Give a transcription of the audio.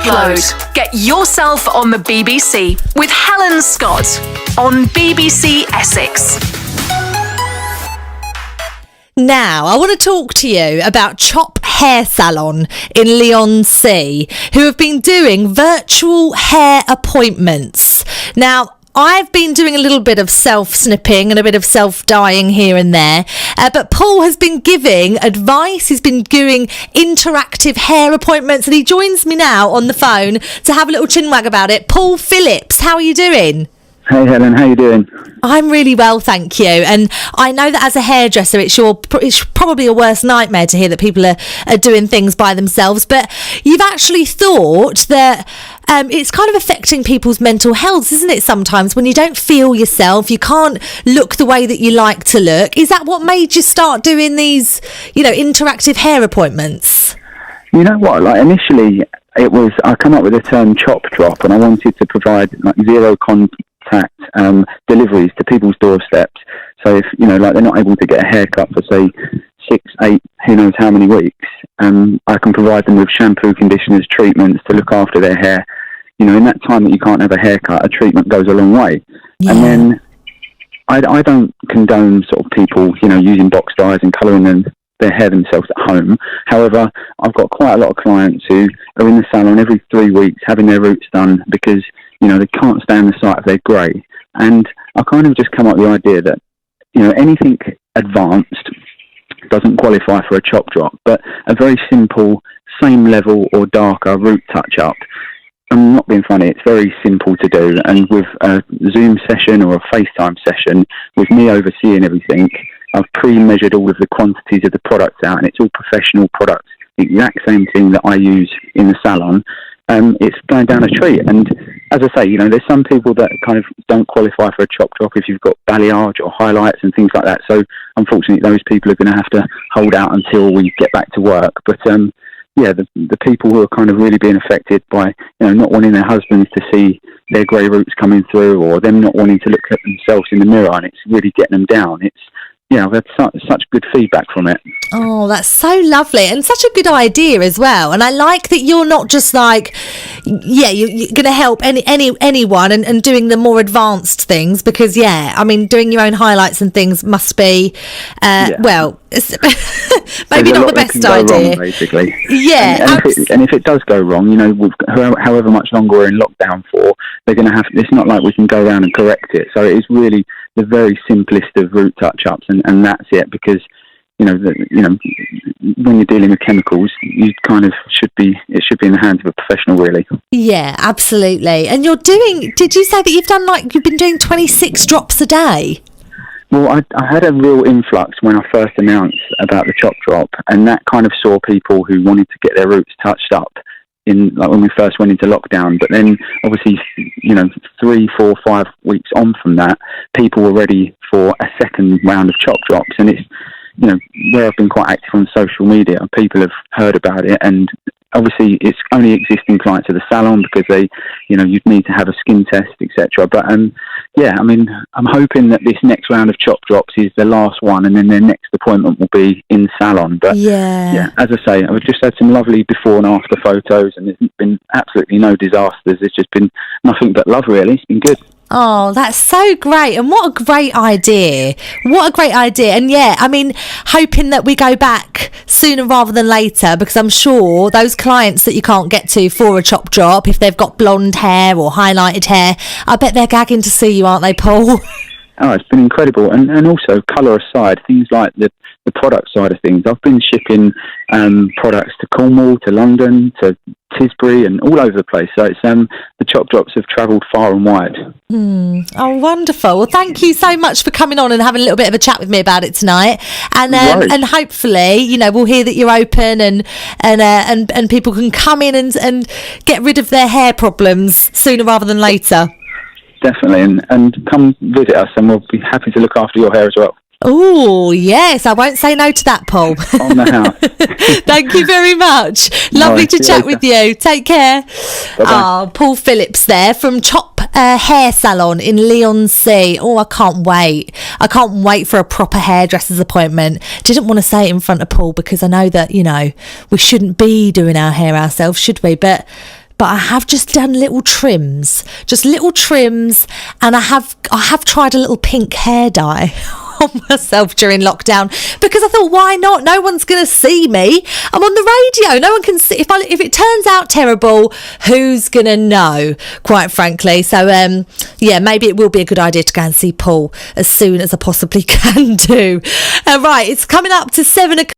Upload. Get yourself on the BBC with Helen Scott on BBC Essex. Now, I want to talk to you about Chopp Hair Salon in Leigh-on-Sea, who have been doing virtual hair appointments. Now, I've been doing a little bit of self-snipping and a bit of self-dyeing here and there, but Paul has been giving advice. He's been doing interactive hair appointments, and he joins me now on the phone to have a little chinwag about it. Paul Phillips, how are you doing? Hey Helen, how you doing? I'm really well, thank you. And I know that as a hairdresser, it's probably a worst nightmare to hear that people are doing things by themselves. But you've actually thought that it's kind of affecting people's mental health, isn't it? Sometimes when you don't feel yourself, you can't look the way that you like to look. Is that what made you start doing these, interactive hair appointments? You know what? Like initially, I come up with the term Chopp drop, and I wanted to provide like zero contact deliveries to people's doorsteps. So if they're not able to get a haircut for say 6, 8, who knows how many weeks, I can provide them with shampoo, conditioners, treatments to look after their hair. In that time that you can't have a haircut, a treatment goes a long way. Yeah. And then I don't condone sort of people using box dyes and colouring their hair themselves at home. However, I've got quite a lot of clients who are in the salon every 3 weeks having their roots done because they can't stand the sight of their grey. And I kind of just come up with the idea that anything advanced doesn't qualify for a chop drop, but a very simple same level or darker root touch up, I'm not being funny, it's very simple to do. And with a Zoom session or a FaceTime session with me overseeing everything, I've pre-measured all of the quantities of the products out, and it's all professional products, the exact same thing that I use in the salon. It's going down a treat. And as I say, there's some people that kind of don't qualify for a chop drop if you've got balayage or highlights and things like that. So unfortunately, those people are going to have to hold out until we get back to work. But the people who are kind of really being affected by not wanting their husbands to see their grey roots coming through, or them not wanting to look at themselves in the mirror, and it's really getting them down. I've had such good feedback from it. Oh, that's so lovely, and such a good idea as well. And I like that you're not just like, you're going to help anyone and doing the more advanced things, because doing your own highlights and things must be, well, maybe not the best idea. Wrong, basically. Yeah, and if it does go wrong, however much longer we're in lockdown for, they're going to have. It's not like we can go around and correct it. So it is really the very simplest of root touch-ups, and that's it. Because when you're dealing with chemicals, it should be in the hands of a professional, really. Yeah, absolutely. And did you say that you've been doing 26 drops a day? Well, I had a real influx when I first announced about the chop drop, and that kind of saw people who wanted to get their roots touched up when we first went into lockdown. But then obviously 3, 4, 5 weeks on from that, people were ready for a second round of chop drops. And it's where I've been quite active on social media, people have heard about it, and obviously it's only existing clients of the salon because they you'd need to have a skin test, etc. But I'm hoping that this next round of chop drops is the last one, and then their next appointment will be in salon. But as I say, I've just had some lovely before and after photos, and there's been absolutely no disasters. It's just been nothing but love, really. It's been good. Oh, that's so great. And what a great idea. And hoping that we go back sooner rather than later, because I'm sure those clients that you can't get to for a chop drop, if they've got blonde hair or highlighted hair, I bet they're gagging to see you, aren't they, Paul? Oh, it's been incredible. And also, colour aside, things like the product side of things. I've been shipping products to Cornwall, to London, to Tisbury, and all over the place. So it's the chop drops have travelled far and wide. Oh, wonderful. Well, thank you so much for coming on and having a little bit of a chat with me about it tonight. And and hopefully, we'll hear that you're open and people can come in and get rid of their hair problems sooner rather than later. Definitely, and come visit us, and we'll be happy to look after your hair as well. Oh, yes, I won't say no to that, Paul. On the house. Thank you very much. Lovely to chat with you. Take care. Bye-bye. Paul Phillips there from Chopp Hair Salon in Leigh-on-Sea. Oh, I can't wait. I can't wait for a proper hairdresser's appointment. Didn't want to say it in front of Paul because I know that, we shouldn't be doing our hair ourselves, should we? But but I have just done little trims, and I have tried a little pink hair dye on myself during lockdown, because I thought, why not? No one's going to see me. I'm on the radio. No one can see. If it turns out terrible, who's going to know, quite frankly? So, maybe it will be a good idea to go and see Paul as soon as I possibly can do. Right, it's coming up to 7 o'clock.